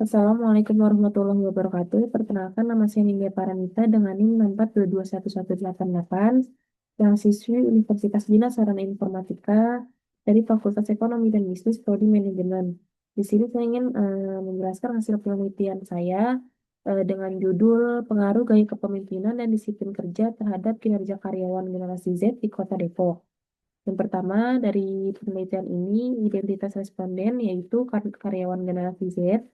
Assalamualaikum warahmatullahi wabarakatuh. Perkenalkan, nama saya Nindya Paranita dengan NIM 6422118, yang siswi Universitas Dina Sarana Informatika dari Fakultas Ekonomi dan Bisnis Prodi Manajemen. Di sini saya ingin menjelaskan hasil penelitian saya dengan judul Pengaruh Gaya Kepemimpinan dan Disiplin Kerja terhadap Kinerja Karyawan Generasi Z di Kota Depok. Yang pertama, dari penelitian ini, identitas responden yaitu karyawan generasi Z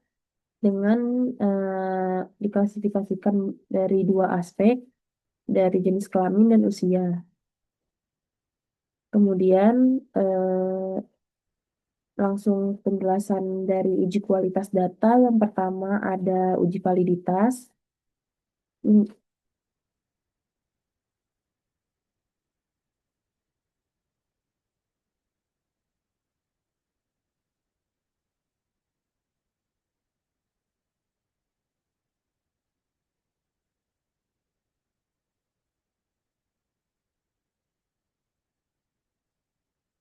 dengan diklasifikasikan dari dua aspek, dari jenis kelamin dan usia. Kemudian langsung penjelasan dari uji kualitas data. Yang pertama ada uji validitas. Hmm,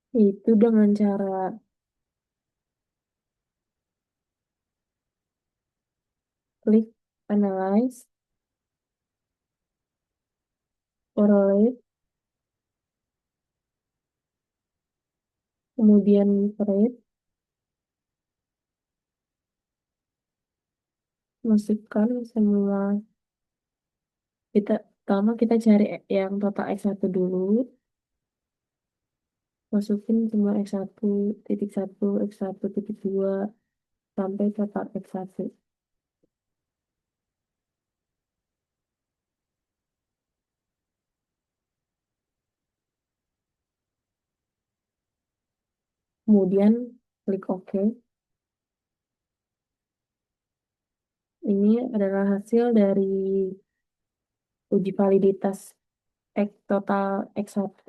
Itu dengan cara klik analyze, correlate, kemudian rate, masukkan semua. Kita cari yang total X1 dulu, masukin semua X1, titik 1, X1, titik 2, sampai total X1. Kemudian klik OK. Ini adalah hasil dari uji validitas total X1.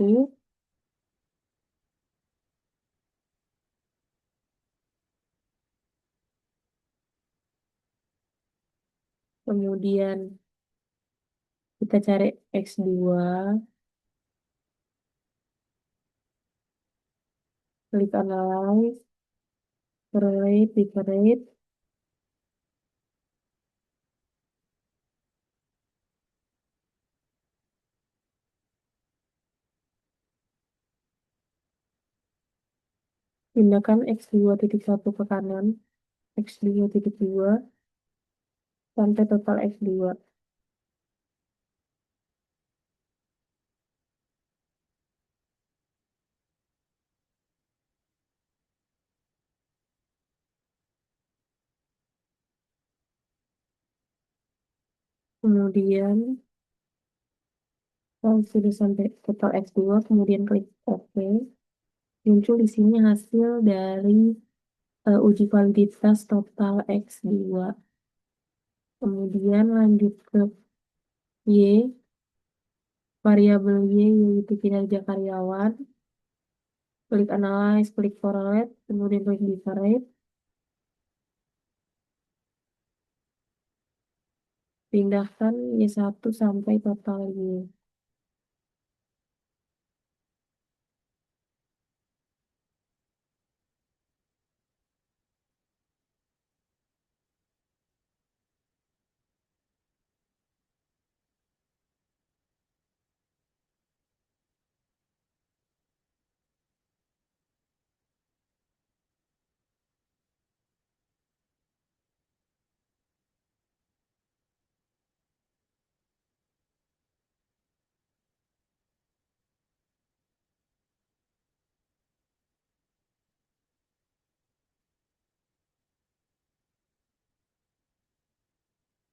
Kemudian kita cari X2, klik analyze, correlate, differentiate. Pindahkan X2.1 ke kanan, X2.2, sampai total X2. Kemudian kalau sudah sampai total X2, kemudian klik OK. Muncul di sini hasil dari uji validitas total X2. Kemudian lanjut ke Y, variabel Y yaitu kinerja karyawan. Klik analyze, klik correlate, kemudian klik divide. Pindahkan Y1 sampai total Y.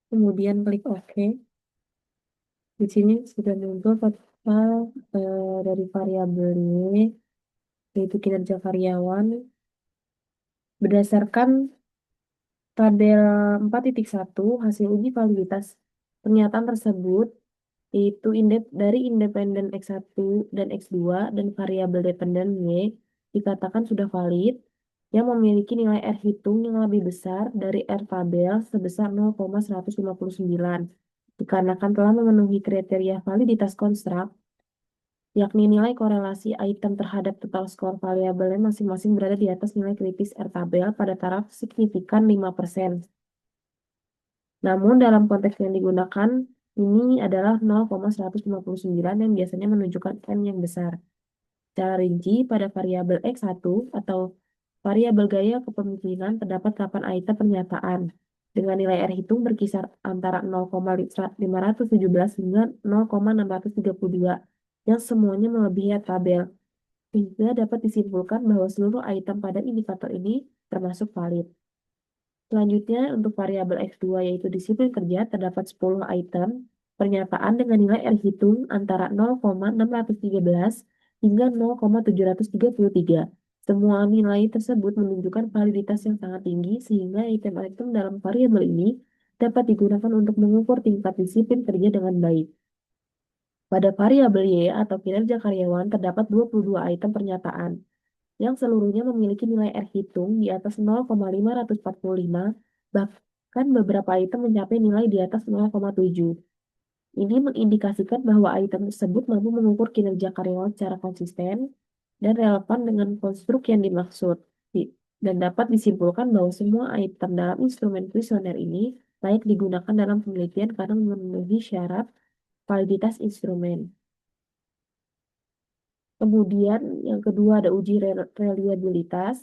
Kemudian klik OK. Di sini sudah muncul total dari variabel Y, yaitu kinerja karyawan. Berdasarkan tabel 4.1 hasil uji validitas pernyataan tersebut, yaitu dari independen X1 dan X2 dan variabel dependen Y dikatakan sudah valid yang memiliki nilai R hitung yang lebih besar dari R tabel sebesar 0,159 dikarenakan telah memenuhi kriteria validitas konstruk, yakni nilai korelasi item terhadap total skor variabelnya masing-masing berada di atas nilai kritis R tabel pada taraf signifikan 5%. Namun dalam konteks yang digunakan ini adalah 0,159 yang biasanya menunjukkan N yang besar. Secara rinci, pada variabel X1 atau variabel gaya kepemimpinan terdapat 8 item pernyataan dengan nilai R hitung berkisar antara 0,517 hingga 0,632 yang semuanya melebihi tabel. Sehingga dapat disimpulkan bahwa seluruh item pada indikator ini termasuk valid. Selanjutnya, untuk variabel X2 yaitu disiplin kerja, terdapat 10 item pernyataan dengan nilai R hitung antara 0,613 hingga 0,733. Semua nilai tersebut menunjukkan validitas yang sangat tinggi sehingga item-item dalam variabel ini dapat digunakan untuk mengukur tingkat disiplin kerja dengan baik. Pada variabel Y atau kinerja karyawan terdapat 22 item pernyataan yang seluruhnya memiliki nilai R hitung di atas 0,545, bahkan beberapa item mencapai nilai di atas 0,7. Ini mengindikasikan bahwa item tersebut mampu mengukur kinerja karyawan secara konsisten dan relevan dengan konstruk yang dimaksud. Dan dapat disimpulkan bahwa semua item dalam instrumen kuesioner ini layak digunakan dalam penelitian karena memenuhi syarat validitas instrumen. Kemudian yang kedua ada uji reliabilitas.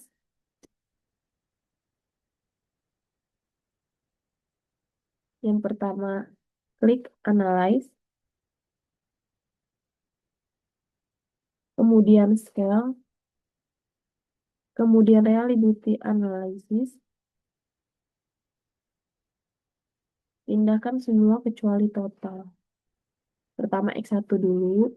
Yang pertama, klik Analyze, kemudian Scale, kemudian Reliability Analysis. Pindahkan semua kecuali total. Pertama X1 dulu,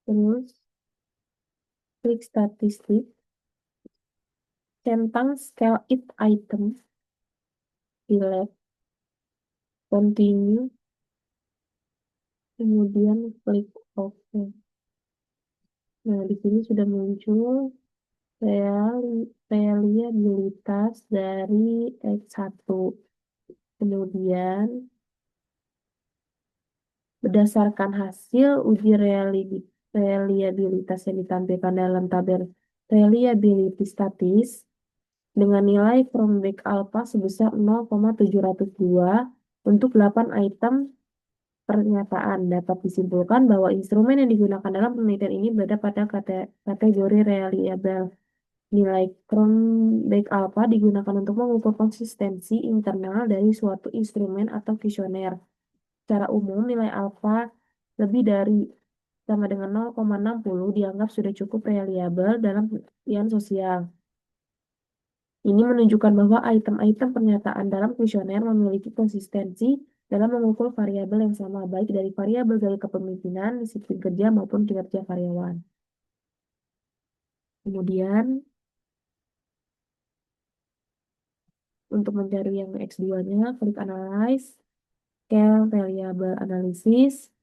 terus klik Statistik, centang Scale It Item, Select, Continue, kemudian klik OK. Nah, di sini sudah muncul reliabilitas dari X1. Kemudian berdasarkan hasil uji reliabilitas yang ditampilkan dalam tabel reliability statis dengan nilai Cronbach alpha sebesar 0,702 untuk 8 item pernyataan, dapat disimpulkan bahwa instrumen yang digunakan dalam penelitian ini berada pada kategori reliable. Nilai Cronbach alpha digunakan untuk mengukur konsistensi internal dari suatu instrumen atau kuesioner. Secara umum, nilai alfa lebih dari sama dengan 0,60 dianggap sudah cukup reliable dalam penelitian sosial. Ini menunjukkan bahwa item-item pernyataan dalam kuesioner memiliki konsistensi dalam mengukur variabel yang sama, baik dari variabel gaya kepemimpinan, disiplin kerja, maupun kinerja karyawan. Kemudian, untuk mencari yang X2-nya, klik Analyze, Scale Variable Analysis,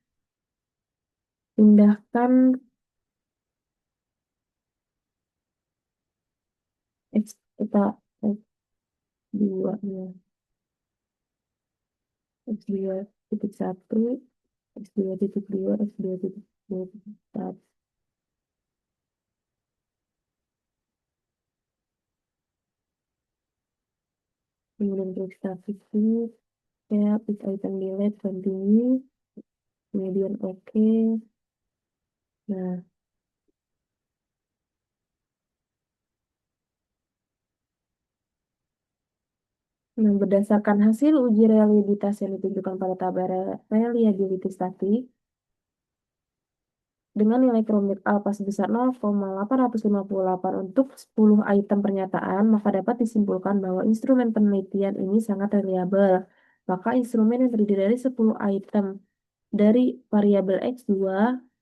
pindahkan X, kita X2-nya. X2 titik 1, X2 titik 2, X2 titik 2 titik 1. Kemudian klik statistik, ya, pick item delete, continue, kemudian OK. Nah, berdasarkan hasil uji reliabilitas yang ditunjukkan pada tabel reliability statik, dengan nilai Cronbach alpha sebesar 0,858 untuk 10 item pernyataan, maka dapat disimpulkan bahwa instrumen penelitian ini sangat reliable. Maka instrumen yang terdiri dari 10 item dari variabel X2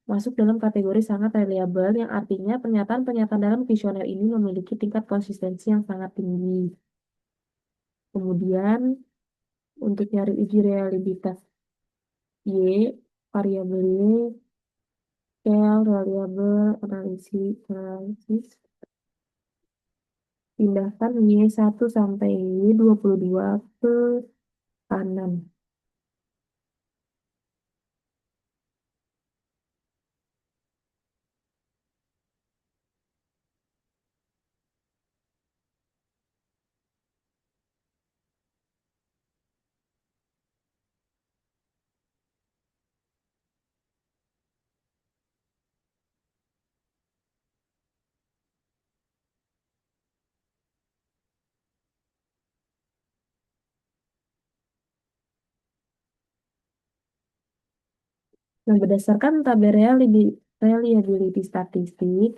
masuk dalam kategori sangat reliable, yang artinya pernyataan-pernyataan dalam kuesioner ini memiliki tingkat konsistensi yang sangat tinggi. Kemudian, untuk nyari uji reliabilitas Y, variabel Y, scale, reliable, analisis, Pindahkan Y1 sampai Y22 ke kanan. Nah, berdasarkan tabel reliability statistik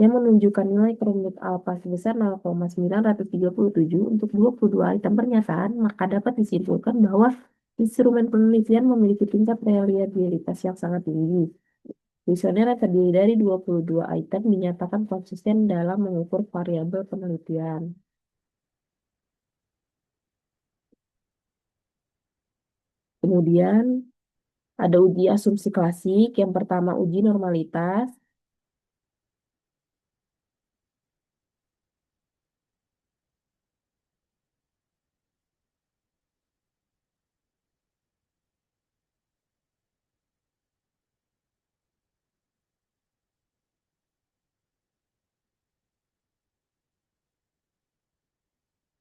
yang menunjukkan nilai kerumit alfa sebesar 0,937 untuk 22 item pernyataan, maka dapat disimpulkan bahwa instrumen penelitian memiliki tingkat reliabilitas yang sangat tinggi. Kuesioner yang terdiri dari 22 item dinyatakan konsisten dalam mengukur variabel penelitian. Kemudian ada uji asumsi klasik. Yang pertama uji normalitas.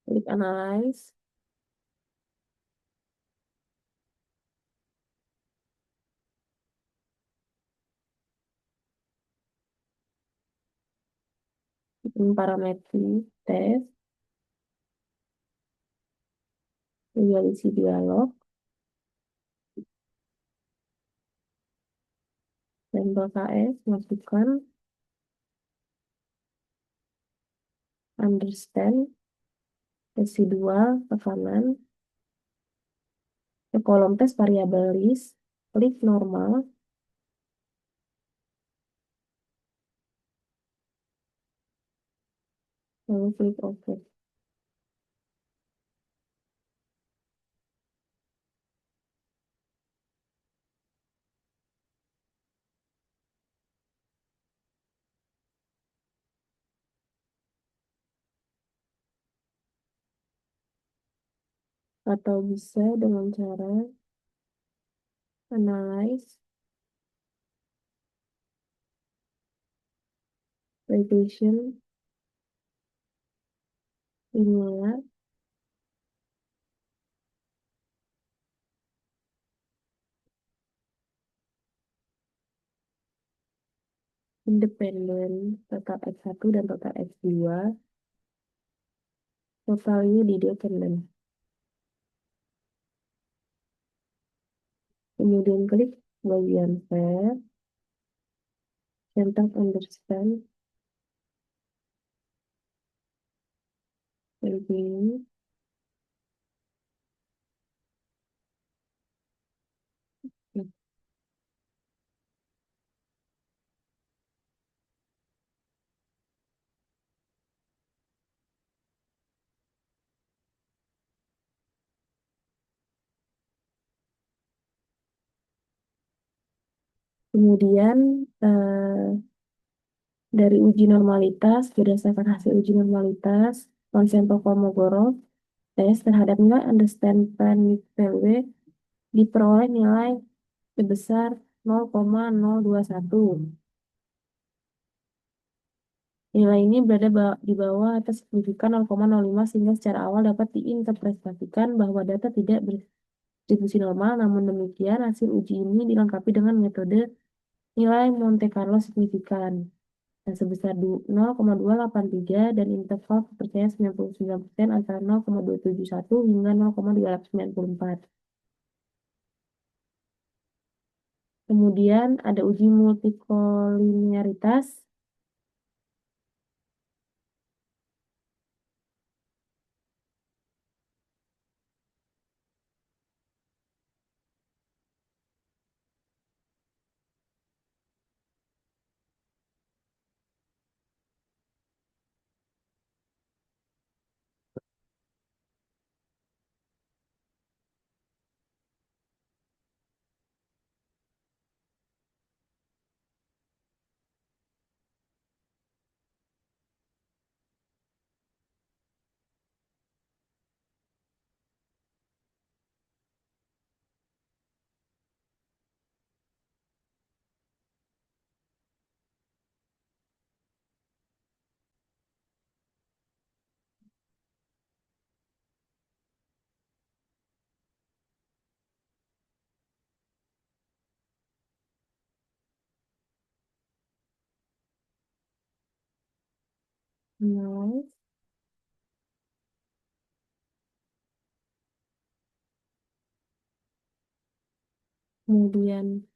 Klik analyze. Parametrik tes. Isi dialog. Sampel KS. Masukkan. Understand. Isi 2 ke kanan. Ke kolom tes variabel list. Klik normal. Lalu klik OK. Atau bisa dengan cara analyze, regression, linear, independen, total X1 dan total X2, totalnya di dependent. Kemudian klik bagian fair, centang understand, begini. Kemudian dari uji normalitas, berdasarkan hasil uji normalitas, Monsanto Kolmogorov tes terhadap nilai understand parameter value diperoleh nilai sebesar 0,021. Nilai ini berada di bawah atas signifikan 0,05 sehingga secara awal dapat diinterpretasikan bahwa data tidak berdistribusi normal. Namun demikian, hasil uji ini dilengkapi dengan metode nilai Monte Carlo signifikan dan sebesar 0,283 dan interval kepercayaan 99% antara 0,271 hingga 0,294. Kemudian ada uji multikolinearitas. Noise, kemudian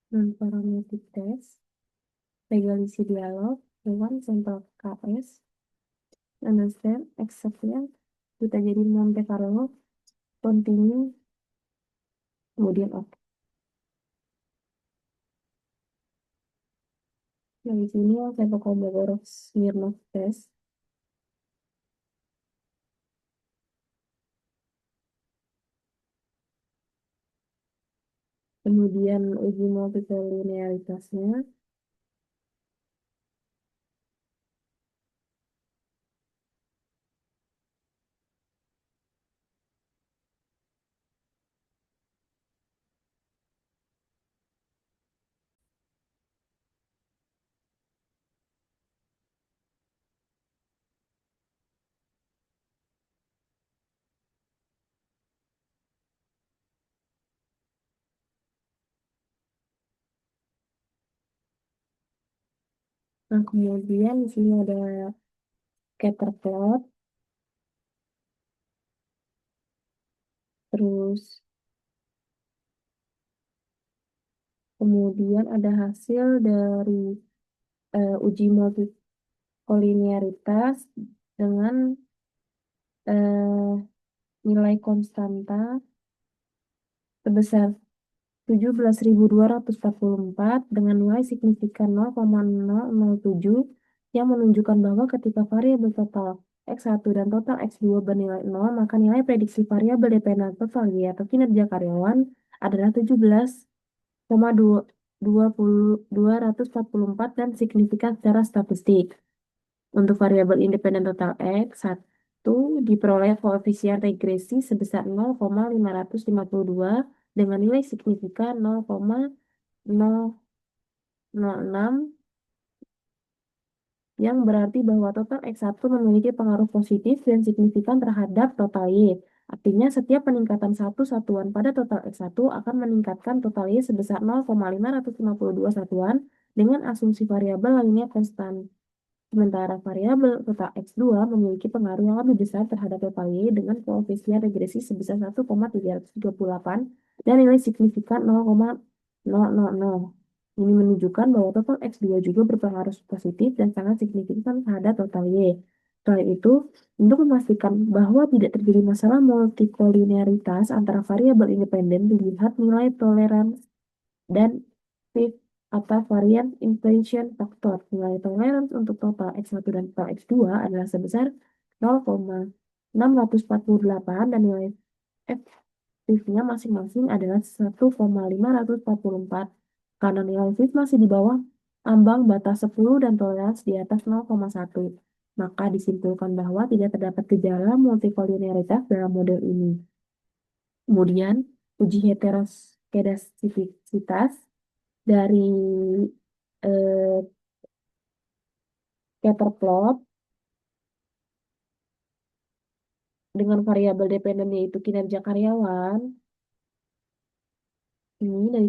non-parametric test, regulasi dialog, one sampel KS, understand, acceptance, kita jadi Monte Carlo, continue, kemudian oke. Nah, di sini sampel Kolmogorov Smirnov test. Kemudian uji multilinearitasnya, nah kemudian di sini ada scatter plot, terus kemudian ada hasil dari uji multikolinearitas dengan eh, nilai konstanta sebesar 17.244 dengan nilai signifikan 0,007 yang menunjukkan bahwa ketika variabel total X1 dan total X2 bernilai 0, maka nilai prediksi variabel dependen total Y atau kinerja karyawan adalah 17,244 dan signifikan secara statistik. Untuk variabel independen total X1 diperoleh koefisien regresi sebesar 0,552 dengan nilai signifikan 0,006 yang berarti bahwa total X1 memiliki pengaruh positif dan signifikan terhadap total Y. Artinya setiap peningkatan satu satuan pada total X1 akan meningkatkan total Y sebesar 0,552 satuan dengan asumsi variabel lainnya konstan. Sementara variabel total X2 memiliki pengaruh yang lebih besar terhadap total Y dengan koefisien regresi sebesar 1,338 dan nilai signifikan 0,000. Ini menunjukkan bahwa total X2 juga berpengaruh positif dan sangat signifikan terhadap total Y. Selain itu, untuk memastikan bahwa tidak terjadi masalah multikolinearitas antara variabel independen, dilihat nilai toleransi dan fit atau varian inflation factor. Nilai toleransi untuk total X1 dan total X2 adalah sebesar 0,648 dan nilai efektifnya masing-masing adalah 1,544. Karena nilai fit masih di bawah ambang batas 10 dan toleransi di atas 0,1. Maka disimpulkan bahwa tidak terdapat gejala multikolinearitas dalam model ini. Kemudian, uji heteroskedastisitas dari eh, scatter plot dengan variabel dependen yaitu kinerja karyawan. Ini dari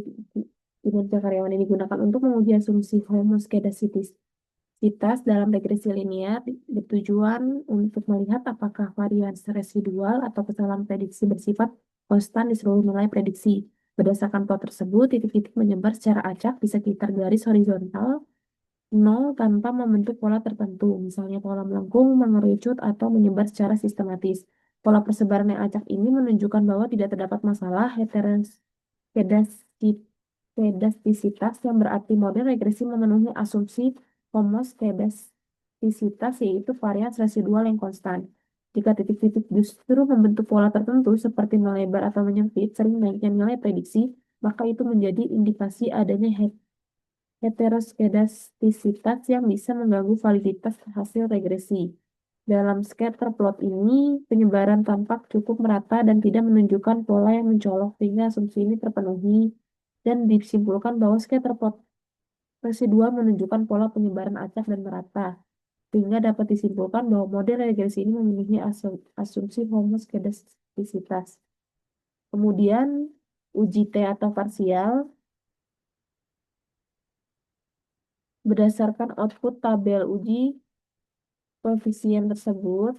kinerja karyawan ini digunakan untuk menguji asumsi homoskedastisitas dalam regresi linear bertujuan untuk melihat apakah varians residual atau kesalahan prediksi bersifat konstan di seluruh nilai prediksi. Berdasarkan plot tersebut, titik-titik menyebar secara acak di sekitar garis horizontal 0 tanpa membentuk pola tertentu, misalnya pola melengkung, mengerucut, atau menyebar secara sistematis. Pola persebaran yang acak ini menunjukkan bahwa tidak terdapat masalah heteroskedastisitas yang berarti model regresi memenuhi asumsi homoskedastisitas yaitu varians residual yang konstan. Jika titik-titik justru membentuk pola tertentu seperti melebar atau menyempit, sering naiknya nilai prediksi, maka itu menjadi indikasi adanya heteroskedastisitas yang bisa mengganggu validitas hasil regresi. Dalam scatter plot ini, penyebaran tampak cukup merata dan tidak menunjukkan pola yang mencolok sehingga asumsi ini terpenuhi dan disimpulkan bahwa scatter plot residual menunjukkan pola penyebaran acak dan merata sehingga dapat disimpulkan bahwa model regresi ini memenuhi asumsi homoskedastisitas. Kemudian, uji T atau parsial Berdasarkan output tabel uji koefisien tersebut,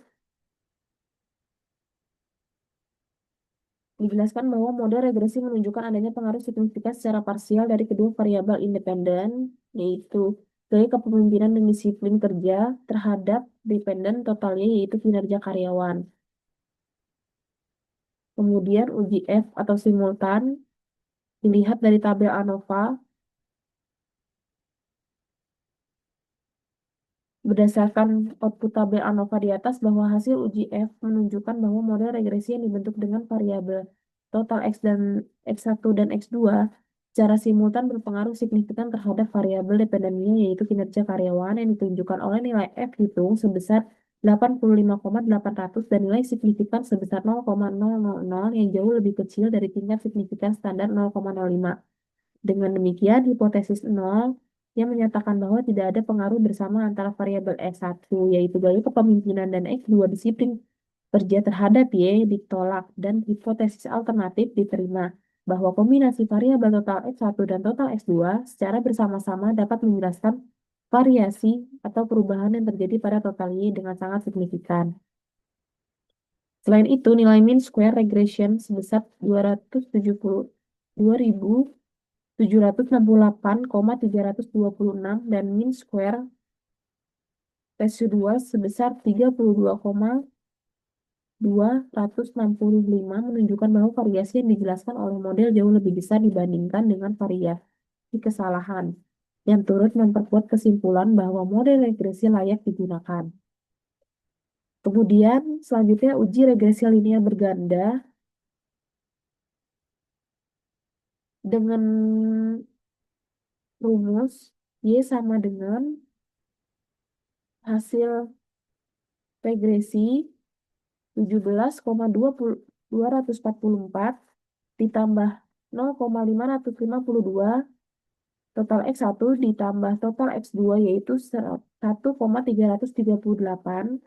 dijelaskan bahwa model regresi menunjukkan adanya pengaruh signifikan secara parsial dari kedua variabel independen, yaitu gaya kepemimpinan dan disiplin kerja terhadap dependen totalnya, yaitu kinerja karyawan. Kemudian uji F atau simultan dilihat dari tabel ANOVA. Berdasarkan output tabel ANOVA di atas, bahwa hasil uji F menunjukkan bahwa model regresi yang dibentuk dengan variabel total X dan X1 dan X2 secara simultan berpengaruh signifikan terhadap variabel dependennya, yaitu kinerja karyawan, yang ditunjukkan oleh nilai F hitung sebesar 85,800 dan nilai signifikan sebesar 0,000 yang jauh lebih kecil dari tingkat signifikan standar 0,05. Dengan demikian, hipotesis 0 yang menyatakan bahwa tidak ada pengaruh bersama antara variabel X1, yaitu gaya kepemimpinan, dan X2, disiplin kerja terhadap Y, ditolak, dan hipotesis alternatif diterima, bahwa kombinasi variabel total X1 dan total X2 secara bersama-sama dapat menjelaskan variasi atau perubahan yang terjadi pada total Y dengan sangat signifikan. Selain itu, nilai mean square regression sebesar 272.768,326 dan mean square ratio 2 sebesar 32,265 menunjukkan bahwa variasi yang dijelaskan oleh model jauh lebih besar dibandingkan dengan variasi kesalahan, yang turut memperkuat kesimpulan bahwa model regresi layak digunakan. Kemudian, selanjutnya uji regresi linear berganda dengan rumus Y sama dengan hasil regresi 17,244 ditambah 0,552 total X1 ditambah total X2, yaitu 1,338,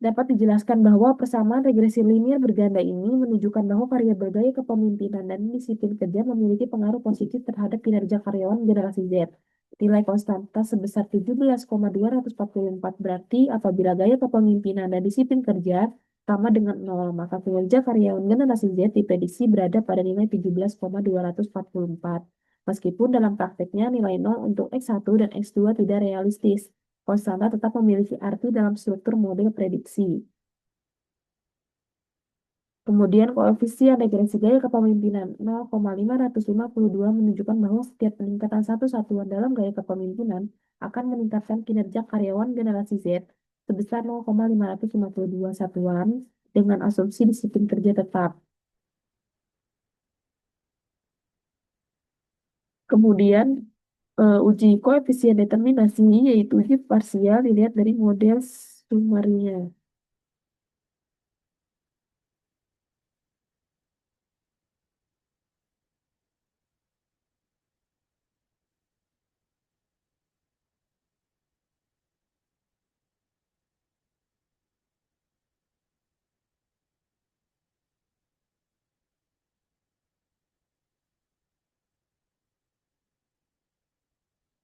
dapat dijelaskan bahwa persamaan regresi linear berganda ini menunjukkan bahwa variabel gaya kepemimpinan dan disiplin kerja memiliki pengaruh positif terhadap kinerja karyawan generasi Z. Nilai konstanta sebesar 17,244 berarti apabila gaya kepemimpinan dan disiplin kerja sama dengan 0, maka kinerja karyawan generasi Z diprediksi berada pada nilai 17,244. Meskipun dalam prakteknya nilai 0 untuk X1 dan X2 tidak realistis, konstanta tetap memiliki arti dalam struktur model prediksi. Kemudian koefisien regresi gaya kepemimpinan 0,552 menunjukkan bahwa setiap peningkatan satu satuan dalam gaya kepemimpinan akan meningkatkan kinerja karyawan generasi Z sebesar 0,552 satuan dengan asumsi disiplin kerja tetap. Kemudian uji koefisien determinasi, yaitu uji parsial, dilihat dari model summary-nya.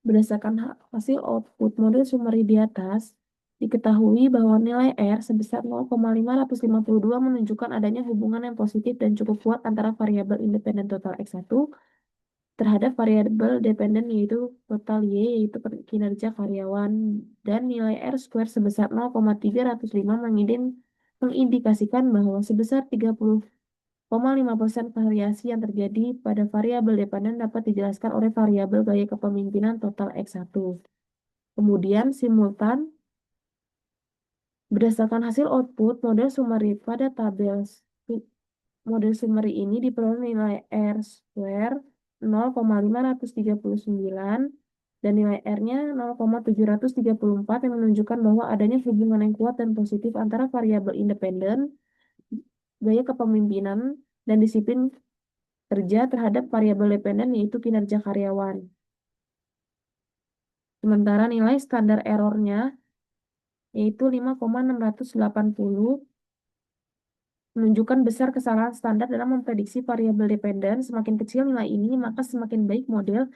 Berdasarkan hasil output model summary di atas, diketahui bahwa nilai R sebesar 0,552 menunjukkan adanya hubungan yang positif dan cukup kuat antara variabel independen total X1 terhadap variabel dependen, yaitu total Y, yaitu kinerja karyawan, dan nilai R square sebesar 0,305 mengindikasikan bahwa sebesar 30,5% variasi yang terjadi pada variabel dependen dapat dijelaskan oleh variabel gaya kepemimpinan total X1. Kemudian simultan, berdasarkan hasil output model summary pada tabel model summary ini diperoleh nilai R square 0,539 dan nilai R-nya 0,734 yang menunjukkan bahwa adanya hubungan yang kuat dan positif antara variabel independen, gaya kepemimpinan, dan disiplin kerja terhadap variabel dependen, yaitu kinerja karyawan. Sementara nilai standar errornya yaitu 5,680 menunjukkan besar kesalahan standar dalam memprediksi variabel dependen. Semakin kecil nilai ini, maka semakin baik model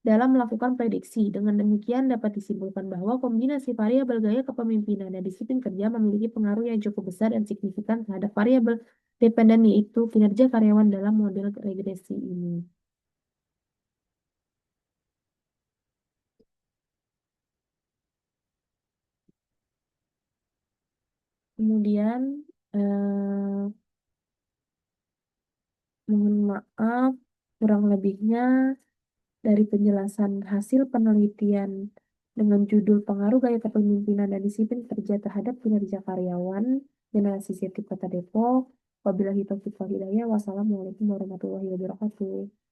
dalam melakukan prediksi. Dengan demikian dapat disimpulkan bahwa kombinasi variabel gaya kepemimpinan dan disiplin kerja memiliki pengaruh yang cukup besar dan signifikan terhadap variabel dependen, yaitu kinerja karyawan dalam model regresi ini. Kemudian, mohon maaf, kurang lebihnya dari penjelasan hasil penelitian dengan judul Pengaruh Gaya Kepemimpinan dan Disiplin Kerja Terhadap Kinerja Karyawan, Generasi Z Kota Depok. Wabillahi taufiq wal hidayah. Wassalamualaikum warahmatullahi wabarakatuh.